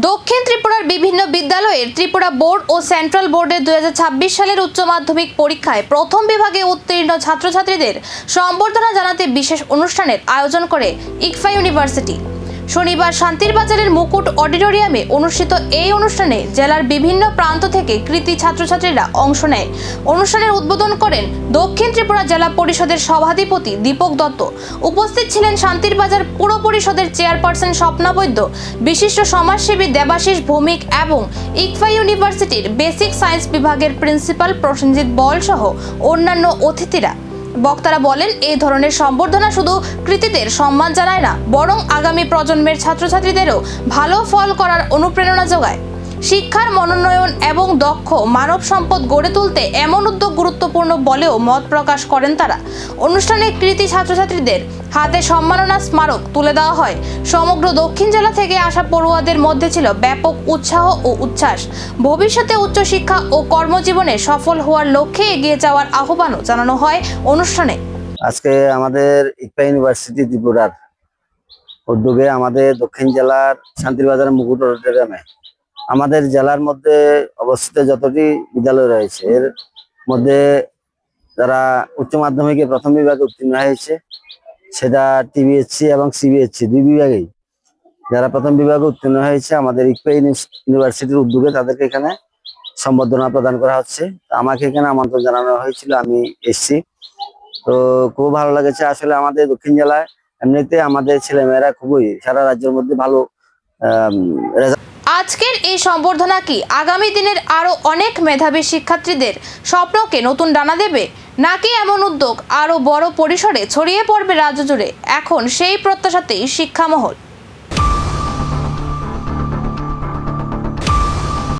দক্ষিণ ত্রিপুরার বিভিন্ন বিদ্যালয়ের ত্রিপুরা বোর্ড ও সেন্ট্রাল বোর্ডের 2026 সালের উচ্চ মাধ্যমিক পরীক্ষায় প্রথম বিভাগে উত্তীর্ণ ছাত্রছাত্রীদের সম্বর্ধনা জানাতে বিশেষ অনুষ্ঠানের আয়োজন করে ইকফা ইউনিভার্সিটি। শনিবার শান্তির বাজারের মুকুট অডিটোরিয়ামে অনুষ্ঠিত এই অনুষ্ঠানে জেলার বিভিন্ন প্রান্ত থেকে কৃতী ছাত্রছাত্রীরা অংশ নেয়। অনুষ্ঠানের উদ্বোধন করেন দক্ষিণ ত্রিপুরা জেলা পরিষদের সভাধিপতি দীপক দত্ত। উপস্থিত ছিলেন শান্তির বাজার পুর পরিষদের চেয়ারপারসন স্বপ্না বৈদ্য, বিশিষ্ট সমাজসেবী দেবাশিস ভৌমিক এবং ইকফা ইউনিভার্সিটির বেসিক সায়েন্স বিভাগের প্রিন্সিপাল প্রসেনজিৎ বল সহ অন্যান্য অতিথিরা। বক্তারা বলেন, এই ধরনের সম্বর্ধনা শুধু কৃতীদের সম্মান জানায় না, বরং আগামী প্রজন্মের ছাত্রছাত্রীদেরও ভালো ফল করার অনুপ্রেরণা যোগায়। শিক্ষার মনোনয়ন এবং দক্ষ মানব সম্পদ গড়ে তুলতে এমন উদ্যোগ গুরুত্বপূর্ণ বলেও মত প্রকাশ করেন তারা। অনুষ্ঠানে কৃতী ছাত্রছাত্রীদের হাতে সম্মাননা স্মারক তুলে দেওয়া হয়। সমগ্র দক্ষিণ জেলা থেকে আসা পড়ুয়াদের মধ্যে ছিল ব্যাপক উৎসাহ ও উচ্ছ্বাস। ভবিষ্যতে উচ্চশিক্ষা ও কর্মজীবনে সফল হওয়ার লক্ষ্যে এগিয়ে যাওয়ার আহ্বানও জানানো হয় অনুষ্ঠানে। আজকে আমাদের ইকফা ইউনিভার্সিটি ত্রিপুরার উদ্যোগে আমাদের দক্ষিণ জেলার শান্তির বাজার মুকুট অডিটোরিয়ামে আমাদের জেলার মধ্যে অবস্থিত যতটি বিদ্যালয় রয়েছে এর মধ্যে যারা উচ্চ মাধ্যমিকে প্রথম বিভাগে উত্তীর্ণ হয়েছে, সেটা টিবিএসসি এবং সিবিএসসি দুই বিভাগেই যারা প্রথম বিভাগে উত্তীর্ণ হয়েছে, আমাদের ইকফা ইউনিভার্সিটির উদ্যোগে তাদেরকে এখানে সম্বর্ধনা প্রদান করা হচ্ছে। আমাকে এখানে আমন্ত্রণ জানানো হয়েছিল, আমি এসেছি। তো খুব ভালো লেগেছে। আসলে আমাদের দক্ষিণ জেলায় এমনিতে আমাদের ছেলেমেয়েরা খুবই সারা রাজ্যের মধ্যে ভালো আজকের এই সম্বর্ধনা কি আগামী দিনের আরো অনেক মেধাবী শিক্ষার্থীদের স্বপ্নকে নতুন ডানা দেবে, নাকি এমন উদ্যোগ আরো বড় পরিসরে ছড়িয়ে পড়বে রাজ্য জুড়ে? এখন সেই প্রত্যাশাতেই শিক্ষামহল।